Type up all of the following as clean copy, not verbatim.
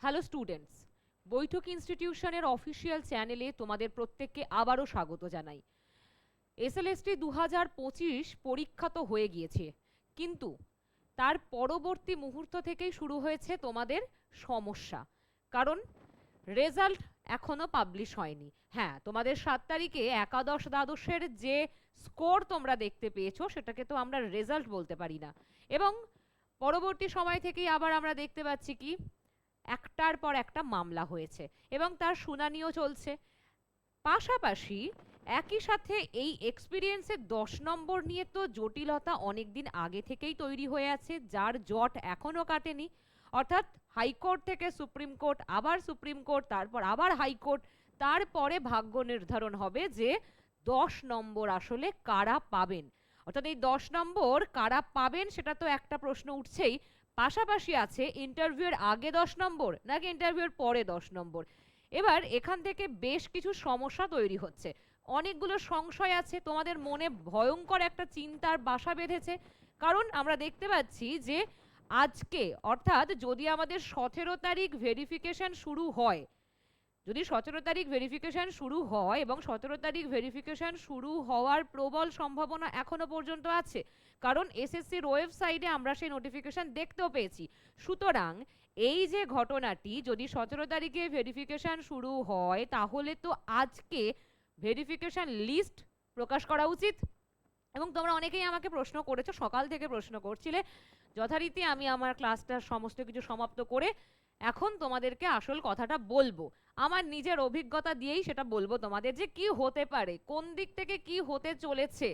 Hello students, বৈঠক ইনস্টিটিউশনের official চ্যানেলে তোমাদের প্রত্যেককে আবারও স্বাগত জানাই। এসএলএসটি 2025 পরীক্ষা তো হয়ে গিয়েছে, কিন্তু তার পরবর্তী মুহূর্ত থেকেই শুরু হয়েছে তোমাদের সমস্যা। কারণ রেজাল্ট এখনো পাবলিশ হয়নি। হ্যাঁ, তোমাদের 7 তারিখে একাদশ দ্বাদশের যে স্কোর তোমরা দেখতে পেয়েছো সেটাকে তো আমরা রেজাল্ট বলতে পারি না। এবং পরবর্তী সময় থেকেই আবার আমরা দেখতে পাচ্ছি কি একটার পর একটা মামলা হয়েছে এবং তার শুনানিও চলছে। পাশাপাশি একই সাথে এই এক্সপিরিয়েন্সের 10 নম্বর নিয়ে তো জটিলতা অনেক দিন আগে থেকেই তৈরি হয়ে আছে, যার জট এখনো কাটেনি। অর্থাৎ হাইকোর্ট থেকে সুপ্রিম কোর্ট, আবার সুপ্রিম কোর্ট, তারপর আবার হাইকোর্ট, তারপরে ভাগ্য নির্ধারণ হবে যে 10 নম্বর আসলে কারা পাবেন। অর্থাৎ এই 10 নম্বর কারা পাবেন সেটা তো একটা প্রশ্ন উঠছেই। পাশাপাশি আছে ইন্টারভিউয়ের আগে 10 নম্বর নাকি ইন্টারভিউয়ের পরে 10 নম্বর। এবার এখান থেকে বেশ কিছু সমস্যা তৈরি হচ্ছে, অনেকগুলো সংশয় আছে, তোমাদের মনে ভয়ঙ্কর একটা চিন্তার বাসা বেঁধেছে। কারণ আমরা দেখতে পাচ্ছি যে আজকে অর্থাৎ যদি আমাদের 17 তারিখ ভেরিফিকেশন শুরু হয়, যদি 17 তারিখ ভেরিফিকেশন শুরু হয় এবং 17 তারিখ ভেরিফিকেশন শুরু হওয়ার প্রবল সম্ভাবনা এখনো পর্যন্ত আছে, কারণ এসএসসির ওয়েবসাইটে আমরা সেই নোটিফিকেশন দেখতেও পেয়েছি। সুতরাং এই যে ঘটনাটি, যদি 17 তারিখে ভেরিফিকেশন শুরু হয় তাহলে তো আজকে ভেরিফিকেশন লিস্ট প্রকাশ করা উচিত। এবং তোমরা অনেকেই আমাকে প্রশ্ন করেছো, সকাল থেকে প্রশ্ন করছিলে। যথারীতি আমি আমার ক্লাসটা সমস্ত কিছু সমাপ্ত করে এখন তোমাদেরকে আসল কথাটা বলবো। আমার নিজের অভিজ্ঞতা দিয়েই সেটা বলবো তোমাদের যে কি হতে পারে, কোন দিক থেকে কি হতে চলেছে।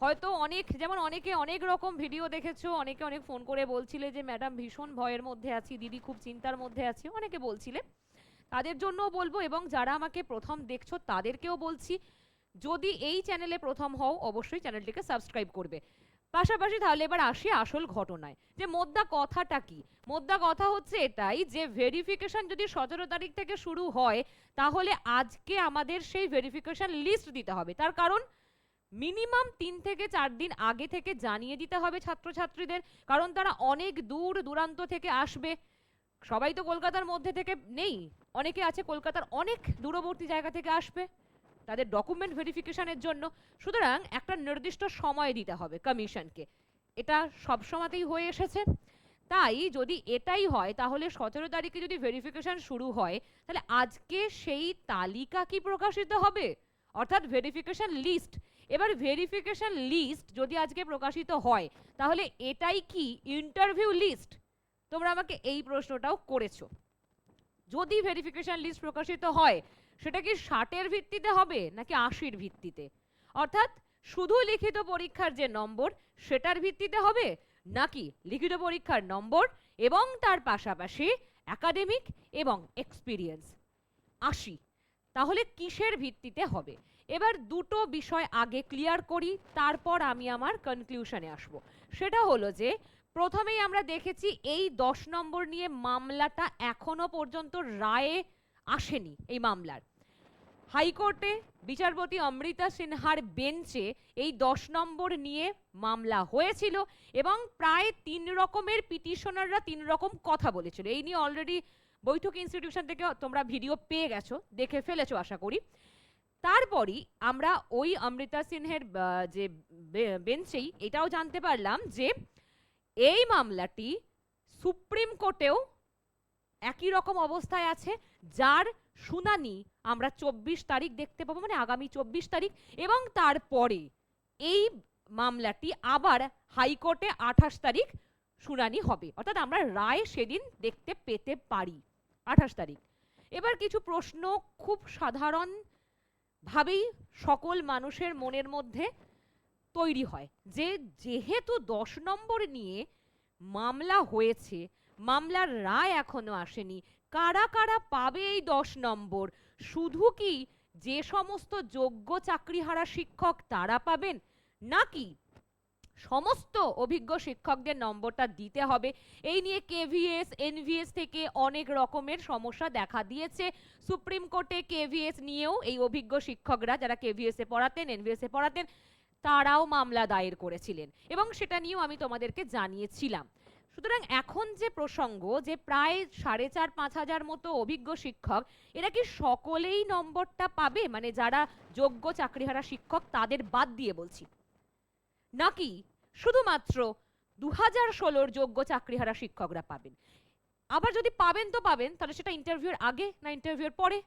হয়তো অনেক, যেমন অনেকে অনেক রকম ভিডিও দেখেছো, অনেকে অনেক ফোন করে বলছিলে যে ম্যাডাম ভীষণ ভয়ের মধ্যে আছি, দিদি খুব চিন্তার মধ্যে আছি, অনেকে বলছিলে। তাদের জন্যও বলবো এবং যারা আমাকে প্রথম দেখছো তাদেরকেও বলছি, যদি এই চ্যানেলে প্রথম হও অবশ্যই চ্যানেলটিকে সাবস্ক্রাইব করবে। পাশাপাশি তাহলে এবার আসি আসল ঘটনায়, যে মোদ্দা কথাটা কি। মোদ্দা কথা হচ্ছে এটাই যে ভেরিফিকেশন যদি 17 তারিখ থেকে শুরু হয় তাহলে আজকে আমাদের সেই ভেরিফিকেশন লিস্ট দিতে হবে। তার কারণ মিনিমাম 3 থেকে 4 দিন আগে থেকে জানিয়ে দিতে হবে ছাত্রছাত্রীদের, কারণ তারা অনেক দূর দূরান্ত থেকে আসবে। সবাই তো কলকাতার মধ্যে থেকে নেই, অনেকে আছে কলকাতার অনেক দূরবর্তী জায়গা থেকে আসবে তাদের ডকুমেন্ট ভেরিফিকেশনের জন্য। সুতরাং একটা নির্দিষ্ট সময় দিতে হবে কমিশনকে, এটা সব সময়তেই হয়ে এসেছে। তাই যদি এটাই হয় তাহলে 17 তারিখে যদি ভেরিফিকেশন শুরু হয় তাহলে আজকে সেই তালিকা কি প্রকাশিত হবে, অর্থাৎ ভেরিফিকেশন লিস্ট। এবার ভেরিফিকেশন লিস্ট যদি আজকে প্রকাশিত হয় তাহলে এটাই কি ইন্টারভিউ লিস্ট? তোমরা আমাকে এই প্রশ্নটাও করেছো। যদি ভেরিফিকেশন লিস্ট প্রকাশিত হয় সেটা কি 60-এর ভিত্তিতে হবে নাকি 80-র ভিত্তিতে? অর্থাৎ শুধু লিখিত পরীক্ষার যে নম্বর সেটার ভিত্তিতে হবে, নাকি লিখিত পরীক্ষার নম্বর এবং তার পাশাপাশি একাডেমিক এবং এক্সপিরিয়েন্স 80? তাহলে কিসের ভিত্তিতে হবে? এবার দুটো বিষয় আগে ক্লিয়ার করি, তারপর আমি আমার কনক্লুশনে আসব। সেটা হলো যে প্রথমেই আমরা দেখেছি এই 10 নম্বর নিয়ে মামলাটা এখনো পর্যন্ত রায়ে আসেনি। এই মামলার হাইকোর্টে বিচারপতি অমৃতা সিনহার বেঞ্চে এই 10 নম্বর নিয়ে মামলা হয়েছিল এবং প্রায় 3 রকমের পিটিশনাররা 3 রকম কথা বলেছিল। এই নিয়ে অলরেডি বৈঠক ইনস্টিটিউশন থেকে তোমরা ভিডিও পেয়ে গেছো, দেখে ফেলেছো আশা করি। তারপরই আমরা ওই অমৃতা সিনহের যে বেঞ্চেই এটাও জানতে পারলাম যে এই মামলাটি সুপ্রিম কোর্টেও একই রকম অবস্থায় আছে, যার শুনানি আমরা 24 তারিখ দেখতে পাবো, মানে আগামী 24 তারিখ। এবং তারপরে এই মামলাটি আবার হাইকোর্টে 28 তারিখ শুনানি হবে, অর্থাৎ আমরা রায় সেদিন দেখতে পেতে পারি 28 তারিখ। এবার কিছু প্রশ্ন খুব সাধারণ ভাবেই সকল মানুষের মনের মধ্যে তৈরি হয়, যে যেহেতু 10 নম্বর নিয়ে মামলা হয়েছে, মামলার রায় এখনো আসেনি, কারা কারা পাবে এই 10 নম্বর? শুধু কি যে সমস্ত যোগ্য চাকরিহারা শিক্ষক তারা পাবেন, নাকি সমস্ত অভিজ্ঞ শিক্ষকদের নম্বরটা দিতে হবে? এই নিয়ে কেভিএস এনভিএস থেকে অনেক রকমের সমস্যা দেখা দিয়েছে। সুপ্রিম কোর্টে কেভিএস নিয়েও এই অভিজ্ঞ শিক্ষকরা যারা কেভিএস এ পড়াতেন, এনভিএস এ পড়াতেন, তারাও মামলা দায়ের করেছিলেন এবং সেটা নিয়েও আমি তোমাদেরকে জানিয়েছিলাম। সুতরাং এখন যে প্রসঙ্গ যে প্রায় 4,500-5,000 মতো অভিজ্ঞ শিক্ষক, এরা কি সকলেই নম্বরটা পাবে, মানে যারা যোগ্য চাকরিহারা শিক্ষক তাদের বাদ দিয়ে বলছি, নাকি শুধুমাত্র 2016-র যোগ্য চাকরিহারা শিক্ষকরা পাবেন? আবার যদি পাবেন তো পাবেন, তাহলে সেটা ইন্টারভিউর আগে না ইন্টারভিউর পরে?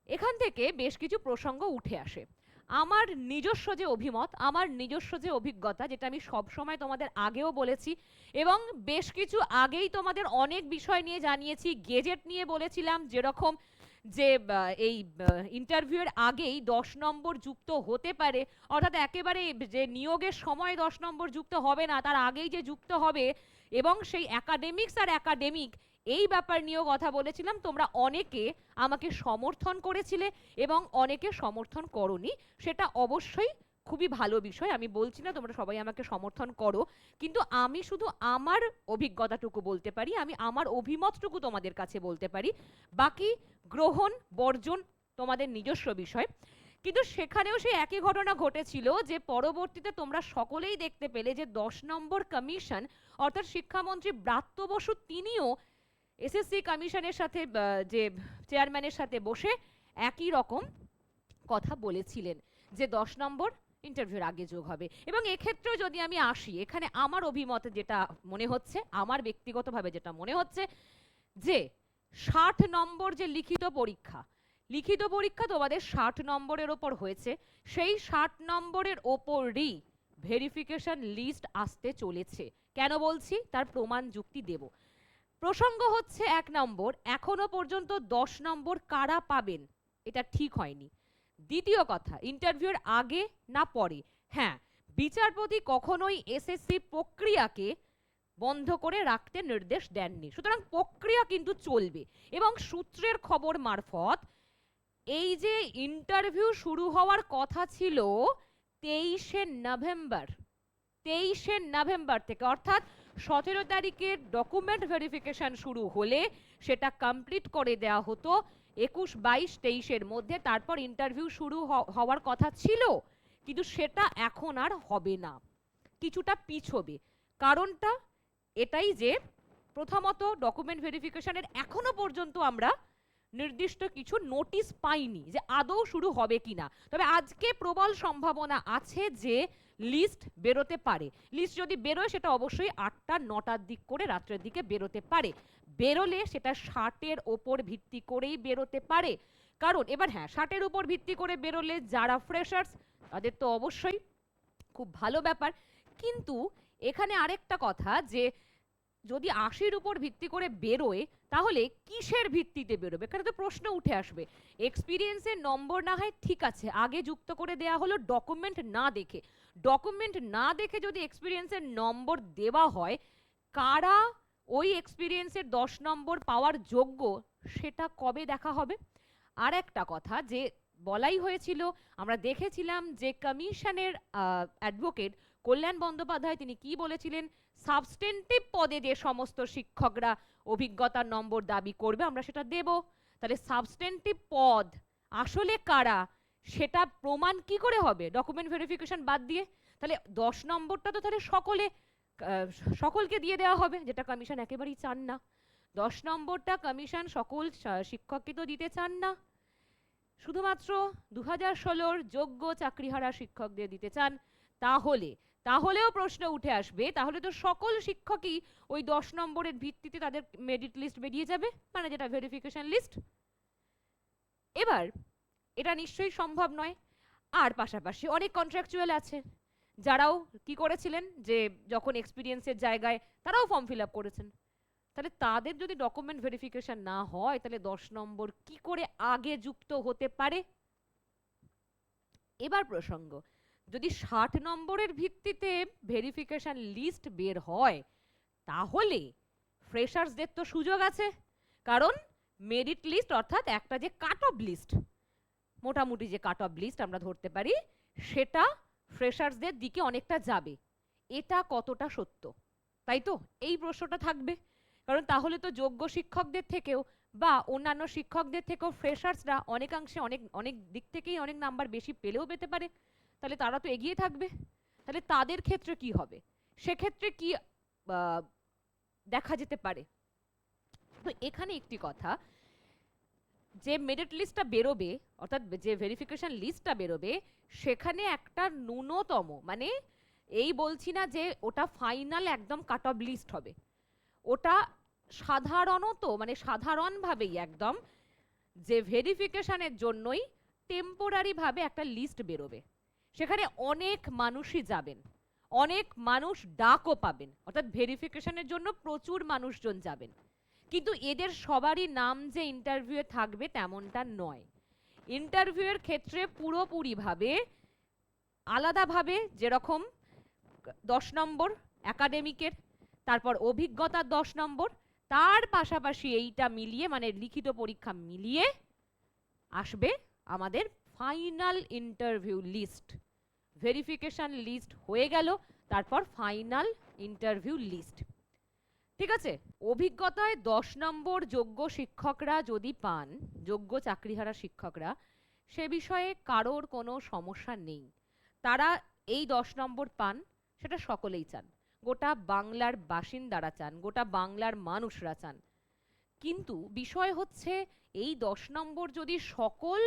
এখান থেকে বেশ কিছু প্রসঙ্গ উঠে আসে। আমার নিজস্ব যে অভিমত, আমার নিজস্ব যে অভিজ্ঞতা, যেটা আমি সব সময় তোমাদের আগেও বলেছি এবং বেশ কিছু আগেই তোমাদের অনেক বিষয় নিয়ে জানিয়েছি, গেজেট নিয়ে বলেছিলাম যেরকম যে এই ইন্টারভিউয়ের আগেই 10 নম্বর যুক্ত হতে পারে, অর্থাৎ একেবারে যে নিয়োগের সময় 10 নম্বর যুক্ত হবে না, তার আগেই যে যুক্ত হবে, এবং সেই একাডেমিক্স আর একাডেমিক এই ব্যাপার নিয়েও কথা বলেছিলাম। তোমরা অনেকে আমাকে সমর্থন করেছিলে এবং অনেকে সমর্থন করোনি, সেটা অবশ্যই খুবই ভালো বিষয়, আমি বলছি না তোমরা সবাই আমাকে সমর্থন করো, কিন্তু আমি শুধু আমার অভিজ্ঞতাটুকু বলতে পারি, আমি আমার অভিমতটুকু তোমাদের কাছে বলতে পারি, বাকি গ্রহণ বর্জন তোমাদের নিজস্ব বিষয়। কিন্তু সেখানেও সেই একই ঘটনা ঘটেছিল যে পরবর্তীতে তোমরা সকলেই দেখতে পেলে যে 10 নম্বর কমিশন, অর্থাৎ শিক্ষামন্ত্রী ব্রাত্য বসু তিনিও এসএসসি কমিশনের সাথে যে চেয়ারম্যানের সাথে বসে একই রকম কথা বলেছিলেন যে 10 নম্বর ইন্টারভিউর আগে যোগ হবে। এবং এক্ষেত্রেও যদি আমি আসি, এখানে আমার অভিমতে যেটা মনে হচ্ছে, আমার ব্যক্তিগতভাবে যেটা মনে হচ্ছে, যে 60 নম্বর যে লিখিত পরীক্ষা তোমাদের 60 নম্বরের ওপর হয়েছে, সেই 60 নম্বরের ওপরই ভেরিফিকেশন লিস্ট আসতে চলেছে। কেন বলছি তার প্রমাণ যুক্তি দেব। প্রসঙ্গ হচ্ছে 1 নম্বর, এখনো পর্যন্ত 10 নম্বর কারা পাবেন এটা ঠিক হয়নি। দ্বিতীয় কথা, ইন্টারভিউর আগে না পরে, হ্যাঁ, বিচারপতি কখনোই এসএসসি প্রক্রিয়াকে বন্ধ করে রাখতে নির্দেশ দেননি, সুতরাং প্রক্রিয়া কিন্তু চলবে। এবং সূত্রের খবর মারফত এই যে ইন্টারভিউ শুরু হওয়ার কথা ছিল 23শে নভেম্বর থেকে, অর্থাৎ 17 তারিখের ডকুমেন্ট ভেরিফিকেশন শুরু হলে সেটা কমপ্লিট করে দেওয়া হতো 21, 22, 23-এর মধ্যে, তারপর ইন্টারভিউ শুরু হওয়ার কথা ছিল, কিন্তু সেটা এখন আর হবে না, কিছুটা পিছবে। কারণটা এটাই যে প্রথমত ডকুমেন্ট ভেরিফিকেশনের এখনো পর্যন্ত আমরা নির্দিষ্ট কিছু নোটিশ পাইনি যে আদৌ শুরু হবে কিনা। তবে আজকে প্রবল সম্ভাবনা আছে যে লিস্ট বেরোতে পারে। লিস্ট যদি বেরোয় সেটা অবশ্যই 8টা 9টার দিক করে রাত্রের দিকে বেরোতে পারে। বেরোলে সেটা 60-এর ওপর ভিত্তি করেই বেরোতে পারে। কারণ এবার হ্যাঁ, 60-এর উপর ভিত্তি করে বেরোলে যারা ফ্রেশার্স তাদের তো অবশ্যই খুব ভালো ব্যাপার, কিন্তু এখানে আরেকটা কথা যে যদি 80-র উপর ভিত্তি করে বেরোয় তাহলে কিসের ভিত্তিতে বেরোবে, এখানে তো প্রশ্ন উঠে আসবে। এক্সপিরিয়েন্সের নম্বর না হয় ঠিক আছে, আগে যুক্ত করে দেয়া হলো ডকুমেন্ট না দেখে যদি এক্সপিরিয়েন্সের নম্বর দেওয়া হয়, কারা ওই এক্সপিরিয়েন্সের 10 নম্বর পাওয়ার যোগ্য সেটা কবে দেখা হবে? আর একটা কথা যে বলাই হয়েছিল, আমরা দেখেছিলাম যে কমিশনের অ্যাডভোকেট কল্যাণ বন্দ্যোপাধ্যায় তিনি কি বলেছিলেন, সাবস্টেন্টিভ পদে যে সমস্ত শিক্ষকরা অভিজ্ঞতার নম্বর দাবি করবে আমরা সেটা দেব। তাহলে সাবস্টেন্টিভ পদ আসলে কারা সেটা প্রমাণ কি করে হবে ডকুমেন্ট ভেরিফিকেশন বাদ দিয়ে? তাহলে 10 নম্বরটা তো তাহলে সকলকে দিয়ে দেওয়া হবে, যেটা কমিশন একেবারেই চান না। 10 নম্বরটা কমিশন সকল শিক্ষককে তো দিতে চান না, শুধুমাত্র 2016-র যোগ্য চাকরিহারা শিক্ষকদের দিতে চান। তাহলেও প্রশ্ন উঠে আসবে, তাহলে তো সকল শিক্ষকই ওই 10 নম্বরের ভিত্তিতে তাদের মেরিট লিস্ট বেরিয়ে যাবে, মানে যেটা ভেরিফিকেশন লিস্ট। এবার এটা নিশ্চয়ই সম্ভব নয়। আর পাশাপাশি অনেক কন্ট্রাকচুয়াল আছে যারাও কি করেছিলেন যে যখন এক্সপিরিয়েন্সের জায়গায় তারাও ফর্ম ফিল আপ করেছেন, তাহলে তাদের যদি ডকুমেন্ট ভেরিফিকেশন না হয় তাহলে 10 নম্বর কি করে আগে যুক্ত হতে পারে? এবার প্রসঙ্গ, যদি 60 নম্বরের ভিত্তিতে ভেরিফিকেশন লিস্ট বের হয় তাহলে ফ্রেশার্সদের তো সুযোগ আছে, কারণ মেরিট লিস্ট অর্থাৎ একটা যে কাট অফ লিস্ট, মোটামুটি যে কাট অফ লিস্ট আমরা ধরতে পারি, সেটা ফ্রেশার্সদের দিকে অনেকটা যাবে। এটা কতটা সত্য, তাই তো এই প্রশ্নটা থাকবে। কারণ তাহলে তো যোগ্য শিক্ষকদের থেকেও বা অন্যান্য শিক্ষকদের থেকেও ফ্রেশার্সরা অনেকাংশে অনেক দিক থেকেই অনেক নাম্বার বেশি পেলেও পেতে পারে, তাহলে তারা তো এগিয়ে থাকবে। তাহলে তাদের ক্ষেত্রে কি হবে? সেক্ষেত্রে কি দেখা যেতে পারে। তো এখানে একটি কথা, যে মেরিট লিস্টটা বেরোবে, অর্থাৎ যে ভেরিফিকেশন লিস্টটা বেরোবে, সেখানে একটা ন্যূনতম, মানে এই বলছি না যে ওটা ফাইনাল একদম কাট অফ লিস্ট হবে, ওটা সাধারণত মানে সাধারণভাবেই একদম যে ভেরিফিকেশনের জন্যই টেম্পোরারি ভাবে একটা লিস্ট বেরোবে। সেখানে অনেক মানুষই যাবেন, অনেক মানুষ ডাকও পাবেন, অর্থাৎ ভেরিফিকেশনের জন্য প্রচুর মানুষজন যাবেন, কিন্তু এদের সবারই নাম যে ইন্টারভিউয়ে থাকবে তেমনটা নয়। ইন্টারভিউয়ের ক্ষেত্রে পুরোপুরিভাবে আলাদাভাবে যেরকম 10 নম্বর একাডেমিকের, তারপর অভিজ্ঞতার 10 নম্বর, তার পাশাপাশি এইটা মিলিয়ে মানে লিখিত পরীক্ষা মিলিয়ে আসবে আমাদের final interview list. Verification list হয়ে গেল, তারপর ফাইনাল ইন্টারভিউ লিস্ট। ঠিক আছে, অভিজ্ঞতায় 10 নম্বর যোগ্য শিক্ষকরা যদি পান, যোগ্য চাকরিহারা শিক্ষকরা, সে বিষয়ে কারোর কোনো সমস্যা নেই। তারা এই 10 নম্বর পান, সেটা সকলেই চান, গোটা বাংলার বাসিন্দারা চান, গোটা বাংলার মানুষরা চান। কিন্তু বিষয় হচ্ছে এই 10 নম্বর যদি সকল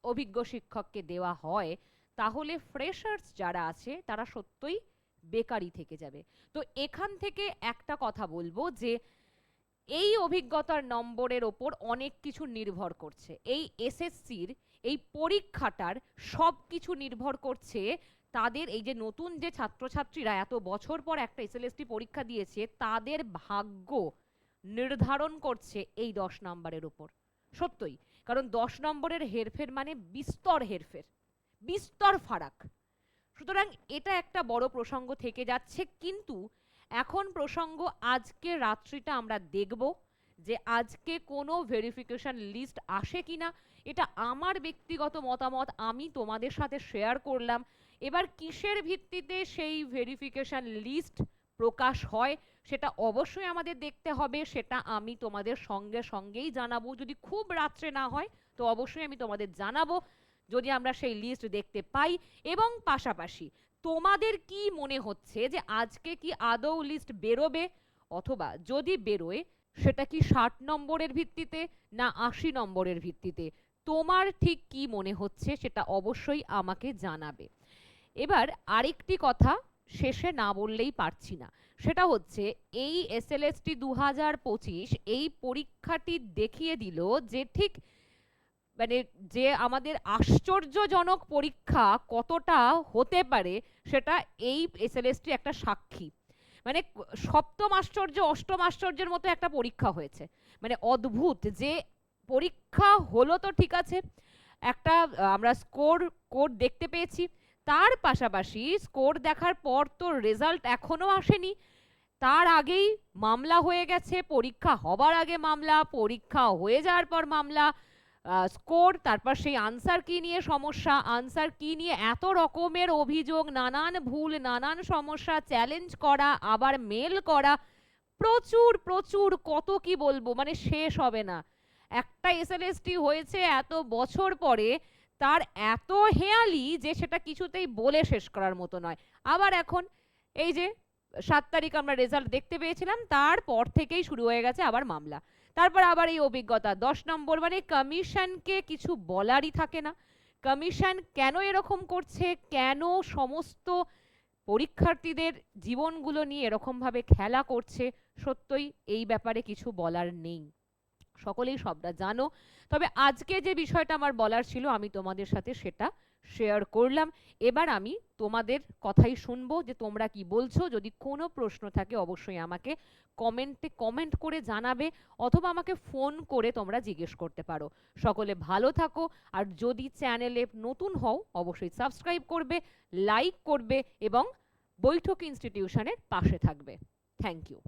অভিজ্ঞ শিক্ষককে দেওয়া হয়, তাহলে ফ্রেশার্স যারা আছে তারা সত্যই বেকারই থেকে যাবে। তো এখান থেকে একটা কথা বলবো যে এই অভিজ্ঞতার নম্বরের ওপর অনেক কিছু নির্ভর করছে। এই এসএসসির এই পরীক্ষাটার সব কিছু নির্ভর করছে তাদের এই যে নতুন যে ছাত্রছাত্রীরা এত বছর পর একটা এসএলএসটি পরীক্ষা দিয়েছে, তাদের ভাগ্য নির্ধারণ করছে এই 10 নম্বরের ওপর। সত্যই, কারণ 10 নম্বরের হেরফের মানে বিস্তর হেরফের, বিস্তর ফারাক। সুতরাং এটা একটা বড় প্রসঙ্গ থেকে যাচ্ছে। কিন্তু এখন প্রসঙ্গ আজকে রাত্রিটা আমরা দেখব যে আজকে কোনো ভেরিফিকেশন লিস্ট আসে কিনা। এটা আমার ব্যক্তিগত মতামত, আমি তোমাদের সাথে শেয়ার করলাম। এবার কিসের ভিত্তিতে সেই ভেরিফিকেশন লিস্ট প্রকাশ হয় সেটা অবশ্যই আমাদের দেখতে হবে, সেটা আমি তোমাদের সঙ্গে সঙ্গেই জানাবো। যদি খুব রাত্রে না হয় তো অবশ্যই আমি তোমাদের জানাবো যদি আমরা সেই লিস্ট দেখতে পাই। এবং পাশাপাশি তোমাদের কি মনে হচ্ছে যে আজকে কি আদৌ লিস্ট বেরোবে, অথবা যদি বেরোয় সেটা কি 60 নম্বরের ভিত্তিতে না 80 নম্বরের ভিত্তিতে, তোমার ঠিক কি মনে হচ্ছে সেটা অবশ্যই আমাকে জানাবে। এবার আরেকটি কথা শেষে না বললেই পারছি না, সেটা হচ্ছে এই এসএলএসটি 2025 এই পরীক্ষাটি দেখিয়ে দিল যে ঠিক মানে যে আমাদের আশ্চর্যজনক পরীক্ষা কতটা হতে পারে সেটা এই এসএলএসটি একটা সাক্ষী। মানে সপ্তম আশ্চর্য অষ্টম আশ্চর্যের মতো একটা পরীক্ষা হয়েছে, মানে অদ্ভুত যে পরীক্ষা হলো। তো ঠিক আছে, একটা আমরা কোড দেখতে পেয়েছি, তার পাশাপাশি স্কোর দেখার পর তো রেজাল্ট এখনো আসেনি, তার আগেই মামলা হয়ে গেছে, পরীক্ষা হবার আগে মামলা, পরীক্ষা হয়ে যাওয়ার পর মামলা, স্কোর, তারপর সেই আনসার কি নিয়ে সমস্যা, আনসার কি নিয়ে এত রকমের অভিযোগ, নানান ভুল, নানান সমস্যা, চ্যালেঞ্জ করা, আবার মেল করা, প্রচুর প্রচুর কত কি বলবো, মানে শেষ হবে না। একটা এসএলএসটি হয়েছে এত বছর পরে, তার এত হেয়ালি যে সেটা কিছুতেই বলে শেষ করার মতো নয়। আবার এখন এই যে 7 তারিখ আমরা রেজাল্ট দেখতে পেয়েছিলাম, তারপর থেকেই শুরু হয়ে গেছে আবার মামলা, তারপর আবার এই অভিজ্ঞতা 10 নম্বর। মানে কমিশনকে কিছু বলারই থাকে না। কমিশন কেন এরকম করছে, কেন সমস্ত পরীক্ষার্থীদের জীবনগুলো নিয়ে এরকমভাবে খেলা করছে, সত্যই এই ব্যাপারে কিছু বলার নেই, সকলেই সবটা জানো। তবে আজকে যে বিষয়টা আমার বলার ছিল আমি তোমাদের সাথে সেটা শেয়ার করলাম। এবার আমি তোমাদের কথাই শুনবো যে তোমরা কি বলছো। যদি কোনো প্রশ্ন থাকে অবশ্যই আমাকে কমেন্ট করে জানাবে, অথবা আমাকে ফোন করে তোমরা জিজ্ঞেস করতে পারো। সকলে ভালো থাকো, আর যদি চ্যানেলে নতুন হও অবশ্যই সাবস্ক্রাইব করবে, লাইক করবে এবং বৈঠক ইনস্টিটিউশনের পাশে থাকবে। Thank you.